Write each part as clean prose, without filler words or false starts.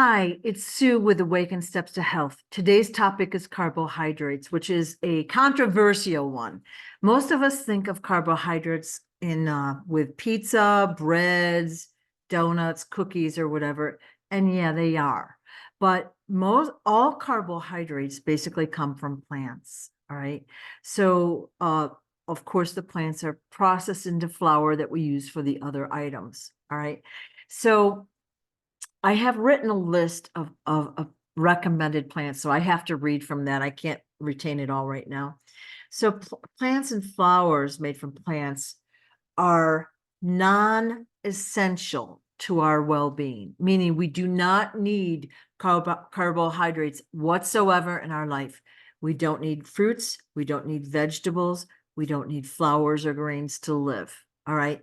Hi, it's Sue with Awaken Steps to Health. Today's topic is carbohydrates, which is a controversial one. Most of us think of carbohydrates in with pizza, breads, donuts, cookies, or whatever, and yeah, they are. But most all carbohydrates basically come from plants. All right. So of course, the plants are processed into flour that we use for the other items. All right. So I have written a list of recommended plants, so I have to read from that. I can't retain it all right now. So plants and flowers made from plants are non-essential to our well-being, meaning we do not need carbohydrates whatsoever in our life. We don't need fruits, we don't need vegetables, we don't need flowers or grains to live. All right.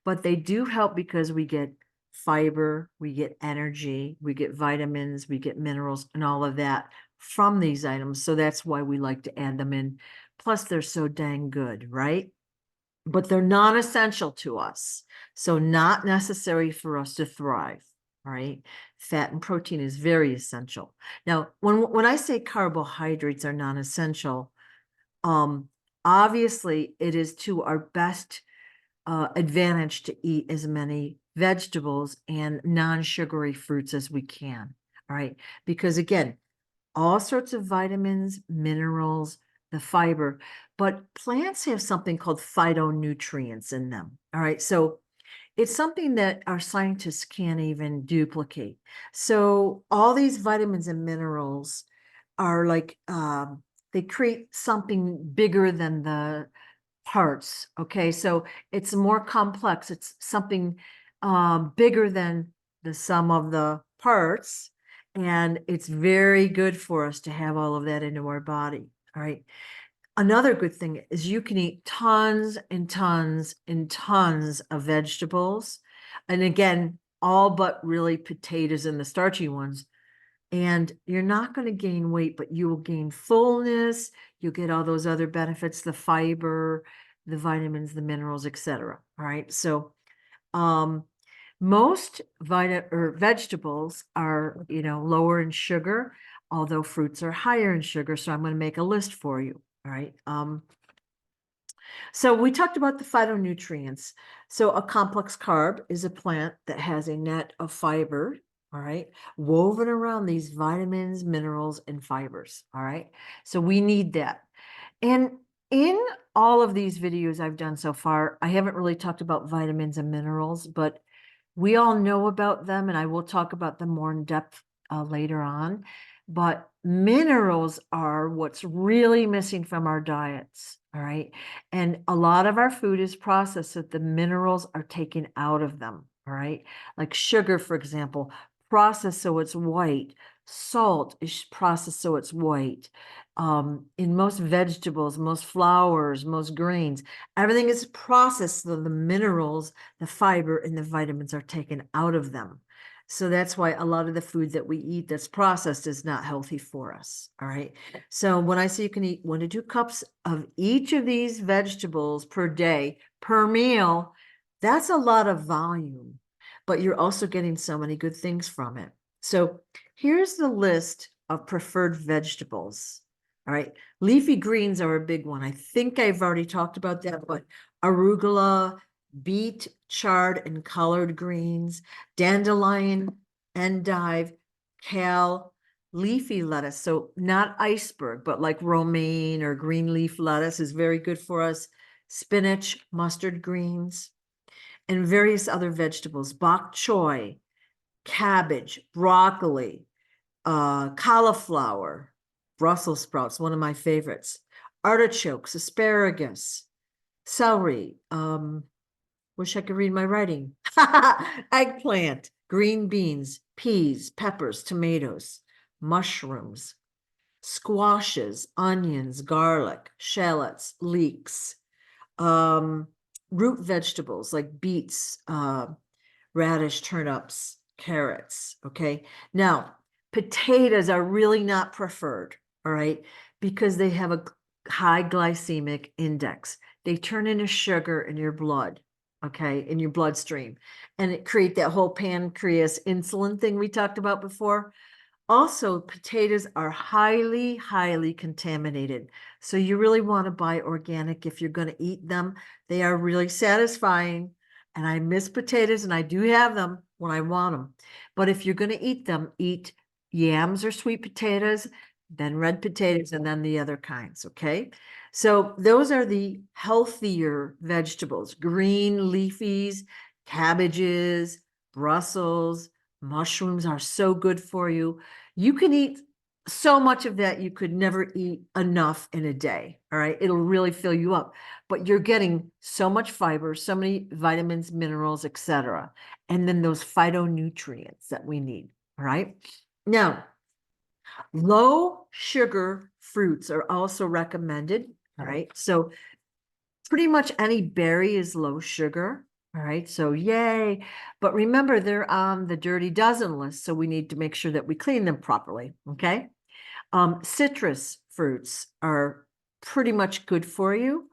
But they do help because we get fiber, we get energy, we get vitamins, we get minerals, and all of that from these items. So that's why we like to add them in. Plus, they're so dang good, right? But they're non-essential to us. So not necessary for us to thrive. All right. Fat and protein is very essential. Now, when I say carbohydrates are non-essential, obviously it is to our best advantage to eat as many vegetables and non-sugary fruits as we can. All right. Because again, all sorts of vitamins, minerals, the fiber, but plants have something called phytonutrients in them. All right. So it's something that our scientists can't even duplicate. So all these vitamins and minerals are like, they create something bigger than the parts. Okay, so it's more complex. It's something bigger than the sum of the parts, and it's very good for us to have all of that into our body. All right. Another good thing is you can eat tons and tons and tons of vegetables, and again, all but really potatoes and the starchy ones, and you're not going to gain weight, but you will gain fullness. You'll get all those other benefits, the fiber, the vitamins, the minerals, etc. All right. So most vegetables are, lower in sugar, although fruits are higher in sugar. So I'm going to make a list for you. All right. So we talked about the phytonutrients. So a complex carb is a plant that has a net of fiber, all right, woven around these vitamins, minerals, and fibers. All right. So we need that. And in all of these videos I've done so far, I haven't really talked about vitamins and minerals, but we all know about them, and I will talk about them more in depth later on. But minerals are what's really missing from our diets. All right. And a lot of our food is processed so that the minerals are taken out of them. All right. Like sugar, for example, processed so it's white. Salt is processed so it's white. In most vegetables, most flours, most grains, everything is processed so the minerals, the fiber, and the vitamins are taken out of them. So that's why a lot of the food that we eat that's processed is not healthy for us. All right. So when I say you can eat 1 to 2 cups of each of these vegetables per day, per meal, that's a lot of volume, but you're also getting so many good things from it. So here's the list of preferred vegetables. All right. Leafy greens are a big one. I think I've already talked about that, but arugula, beet, chard, and collard greens, dandelion, endive, kale, leafy lettuce. So not iceberg, but like romaine or green leaf lettuce is very good for us. Spinach, mustard greens, and various other vegetables, bok choy, cabbage, broccoli, cauliflower, Brussels sprouts, one of my favorites, artichokes, asparagus, celery, wish I could read my writing, eggplant, green beans, peas, peppers, tomatoes, mushrooms, squashes, onions, garlic, shallots, leeks, root vegetables like beets, radish, turnips, carrots. Okay. Now, potatoes are really not preferred. All right. Because they have a high glycemic index. They turn into sugar in your blood. okay, in your bloodstream. And it create that whole pancreas insulin thing we talked about before. Also, potatoes are highly, highly contaminated. So you really want to buy organic if you're going to eat them. They are really satisfying. And I miss potatoes and I do have them when I want them. But if you're going to eat them, eat yams or sweet potatoes, then red potatoes, and then the other kinds. Okay. So those are the healthier vegetables, green leafies, cabbages, Brussels, mushrooms are so good for you. You can eat so much of that you could never eat enough in a day. All right. It'll really fill you up, but you're getting so much fiber, so many vitamins, minerals, etc. And then those phytonutrients that we need. All right. Now, low sugar fruits are also recommended. All right. So pretty much any berry is low sugar. All right, so yay. But remember, they're on the dirty dozen list, so we need to make sure that we clean them properly, okay? Citrus fruits are pretty much good for you.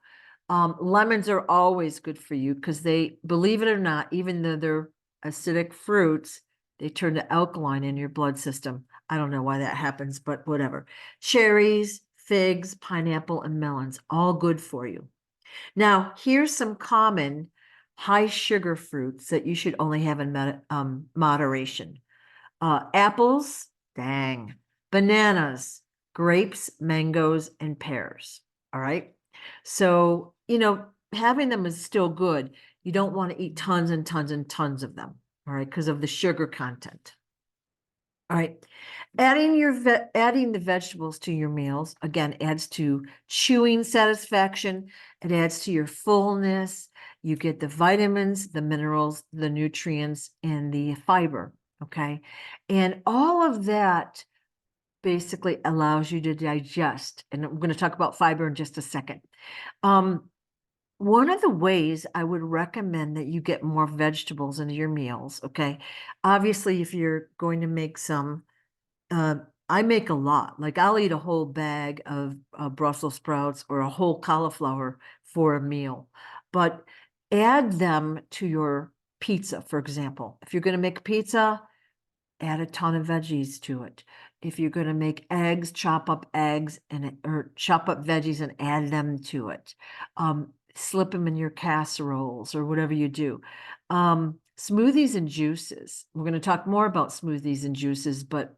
Lemons are always good for you because they, believe it or not, even though they're acidic fruits, they turn to alkaline in your blood system. I don't know why that happens, but whatever. Cherries, figs, pineapple, and melons, all good for you. Now, here's some common high sugar fruits that you should only have in moderation. Apples, dang, bananas, grapes, mangoes, and pears. All right. So, having them is still good. You don't want to eat tons and tons and tons of them. All right. Because of the sugar content. All right. Adding the vegetables to your meals, again, adds to chewing satisfaction. It adds to your fullness. You get the vitamins, the minerals, the nutrients, and the fiber. Okay. And all of that basically allows you to digest. And I'm going to talk about fiber in just a second. One of the ways I would recommend that you get more vegetables into your meals, okay? Obviously, if you're going to make some I make a lot. Like I'll eat a whole bag of Brussels sprouts or a whole cauliflower for a meal, but add them to your pizza, for example. If you're going to make pizza, add a ton of veggies to it. If you're going to make eggs, chop up eggs or chop up veggies and add them to it. Slip them in your casseroles or whatever you do. Smoothies and juices. We're going to talk more about smoothies and juices, but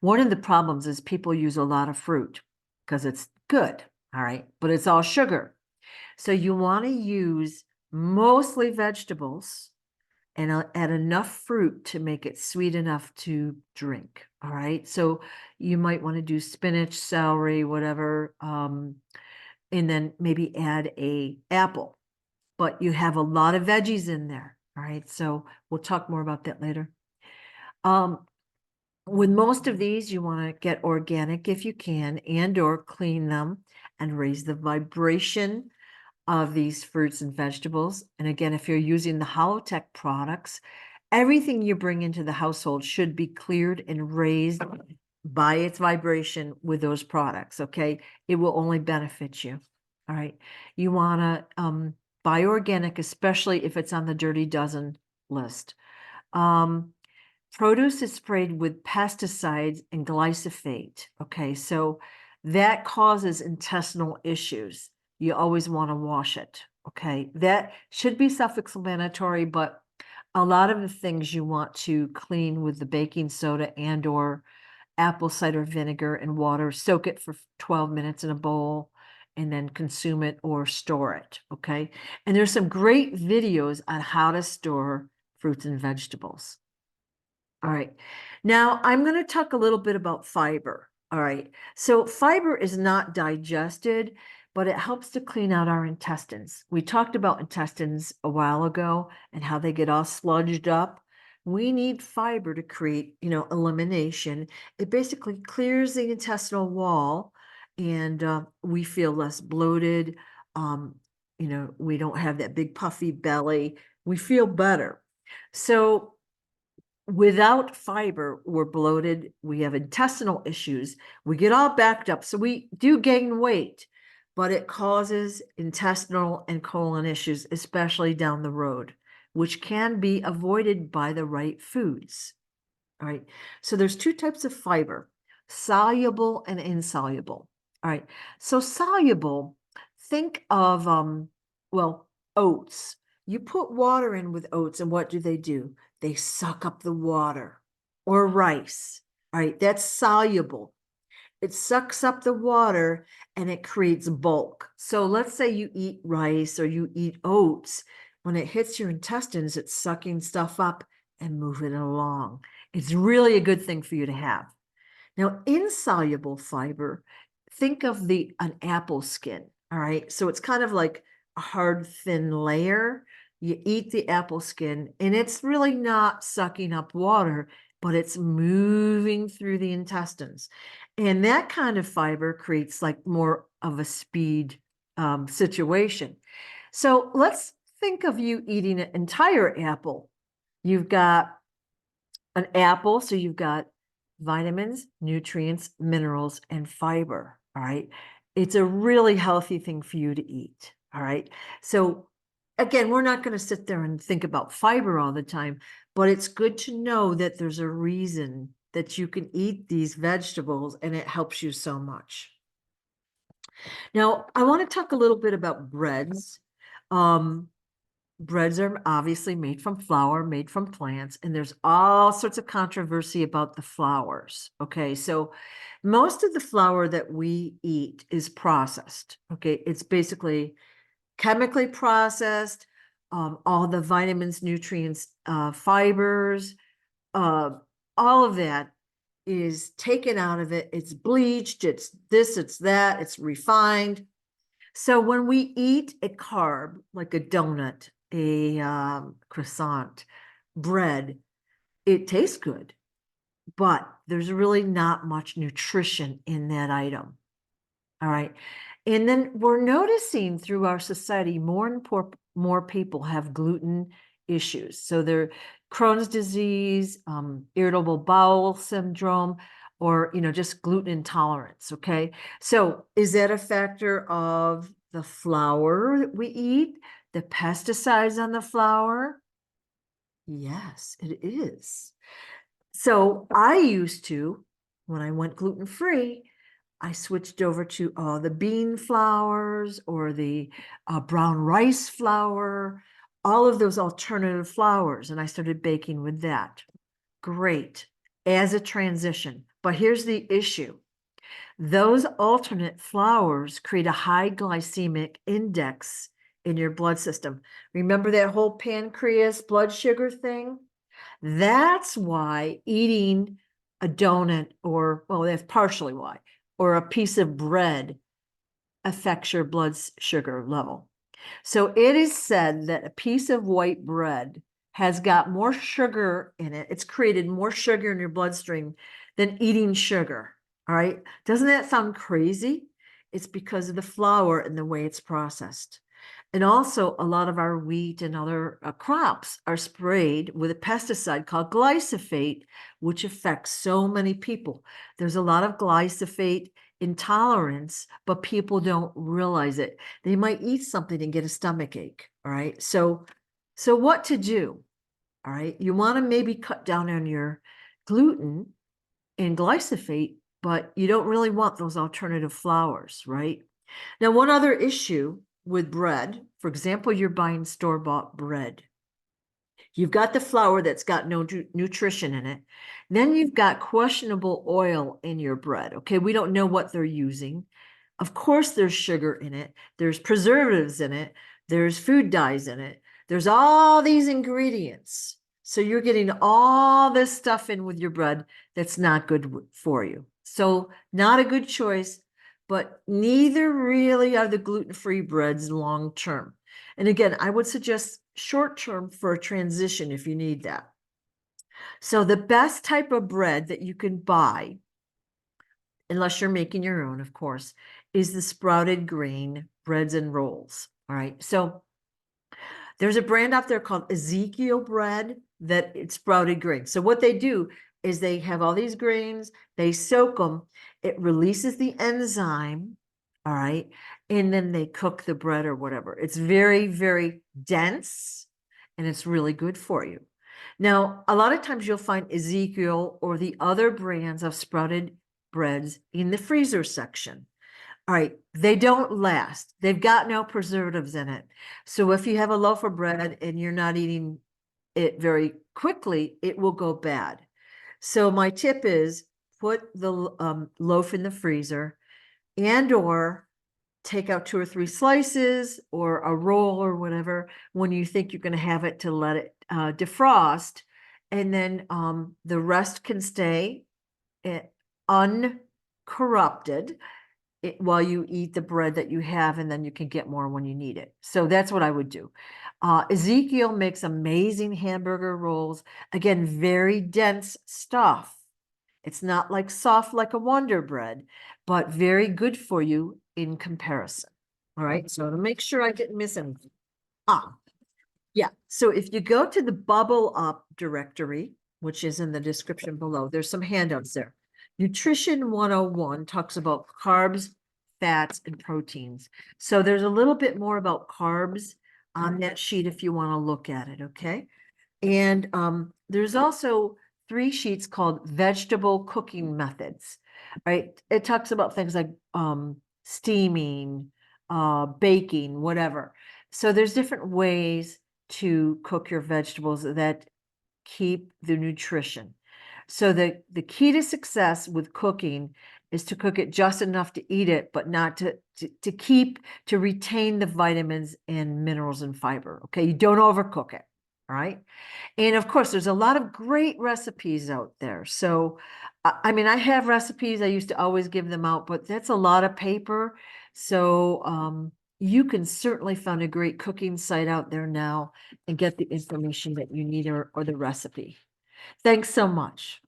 one of the problems is people use a lot of fruit because it's good, all right, but it's all sugar. So you want to use mostly vegetables and add enough fruit to make it sweet enough to drink, all right? So you might want to do spinach, celery, whatever, and then maybe add a apple, but you have a lot of veggies in there, all right? So we'll talk more about that later. With most of these, you want to get organic if you can and or clean them and raise the vibration of these fruits and vegetables. And again, if you're using the Holotech products, everything you bring into the household should be cleared and raised by its vibration with those products, okay? It will only benefit you, all right? You want to buy organic, especially if it's on the dirty dozen list. Produce is sprayed with pesticides and glyphosate. Okay, so that causes intestinal issues. You always want to wash it. Okay, that should be self-explanatory, but a lot of the things you want to clean with the baking soda and or apple cider vinegar and water, soak it for 12 minutes in a bowl, and then consume it or store it. Okay, and there's some great videos on how to store fruits and vegetables. All right. Now I'm going to talk a little bit about fiber. All right. So fiber is not digested, but it helps to clean out our intestines. We talked about intestines a while ago and how they get all sludged up. We need fiber to create, elimination. It basically clears the intestinal wall and we feel less bloated. We don't have that big puffy belly. We feel better. So without fiber, we're bloated, we have intestinal issues, we get all backed up. So we do gain weight, but it causes intestinal and colon issues, especially down the road, which can be avoided by the right foods. All right. So there's two types of fiber, soluble and insoluble. All right. So soluble, think of well, oats. You put water in with oats, and what do? They suck up the water. Or rice. All right, that's soluble. It sucks up the water and it creates bulk. So let's say you eat rice or you eat oats. When it hits your intestines, it's sucking stuff up and moving it along. It's really a good thing for you to have. Now, insoluble fiber, think of an apple skin. All right. So it's kind of like a hard, thin layer. You eat the apple skin, and it's really not sucking up water, but it's moving through the intestines. And that kind of fiber creates like more of a speed situation. So let's think of you eating an entire apple. You've got an apple, so you've got vitamins, nutrients, minerals, and fiber. All right. It's a really healthy thing for you to eat. All right. So, again, we're not going to sit there and think about fiber all the time, but it's good to know that there's a reason that you can eat these vegetables and it helps you so much. Now, I want to talk a little bit about breads. Breads are obviously made from flour, made from plants, and there's all sorts of controversy about the flours. Okay, so most of the flour that we eat is processed. Okay, it's basically chemically processed. All the vitamins, nutrients, fibers, all of that is taken out of it. It's bleached, it's this, it's that, it's refined. So when we eat a carb, like a donut, a croissant, bread, it tastes good, but there's really not much nutrition in that item. All right. And then we're noticing through our society more and more people have gluten issues. So they're Crohn's disease, irritable bowel syndrome, or just gluten intolerance. Okay. So is that a factor of the flour that we eat, the pesticides on the flour? Yes, it is. So I used to, when I went gluten-free, I switched over to the bean flours or the brown rice flour, all of those alternative flours, and I started baking with that. Great, as a transition. But here's the issue. Those alternate flours create a high glycemic index in your blood system. Remember that whole pancreas blood sugar thing? That's why eating a donut that's partially why, or a piece of bread affects your blood sugar level. So it is said that a piece of white bread has got more sugar in it. It's created more sugar in your bloodstream than eating sugar. All right. Doesn't that sound crazy? It's because of the flour and the way it's processed. And also, a lot of our wheat and other crops are sprayed with a pesticide called glyphosate, which affects so many people. There's a lot of glyphosate intolerance, but people don't realize it. They might eat something and get a stomach ache. All right. So what to do? All right. You want to maybe cut down on your gluten and glyphosate, but you don't really want those alternative flours, right? Now, one other issue with bread, for example, you're buying store-bought bread. You've got the flour that's got no nutrition in it. Then you've got questionable oil in your bread. Okay, we don't know what they're using. Of course, there's sugar in it. There's preservatives in it. There's food dyes in it. There's all these ingredients. So you're getting all this stuff in with your bread that's not good for you. So not a good choice, but neither really are the gluten-free breads long-term. And again, I would suggest short-term for a transition if you need that. So the best type of bread that you can buy, unless you're making your own, of course, is the sprouted grain breads and rolls. All right. So there's a brand out there called Ezekiel bread that it's sprouted grain. So what they do is they have all these grains, they soak them, it releases the enzyme, All right. And then they cook the bread or whatever. It's very, very dense and it's really good for you. Now, a lot of times you'll find Ezekiel or the other brands of sprouted breads in the freezer section. All right. They don't last. They've got no preservatives in it. So if you have a loaf of bread and you're not eating it very quickly, it will go bad. So my tip is put the loaf in the freezer and or take out 2 or 3 slices or a roll or whatever when you think you're going to have it to let it defrost. And then the rest can stay uncorrupted while you eat the bread that you have, and then you can get more when you need it. So that's what I would do. Ezekiel makes amazing hamburger rolls. Again, very dense stuff. It's not like soft like a Wonder Bread, but very good for you in comparison. All right, so to make sure I didn't miss anything. Yeah. So if you go to the Bubble Up directory, which is in the description below, there's some handouts there. Nutrition 101 talks about carbs, fats, and proteins. So there's a little bit more about carbs on that sheet if you want to look at it, okay? And there's also 3 sheets called vegetable cooking methods, right? It talks about things like steaming, baking, whatever. So there's different ways to cook your vegetables that keep the nutrition. So the key to success with cooking is to cook it just enough to eat it, but not to retain the vitamins and minerals and fiber. Okay, you don't overcook it. All right. And of course, there's a lot of great recipes out there. So, I mean, I have recipes. I used to always give them out, but that's a lot of paper. So, you can certainly find a great cooking site out there now and get the information that you need or the recipe. Thanks so much.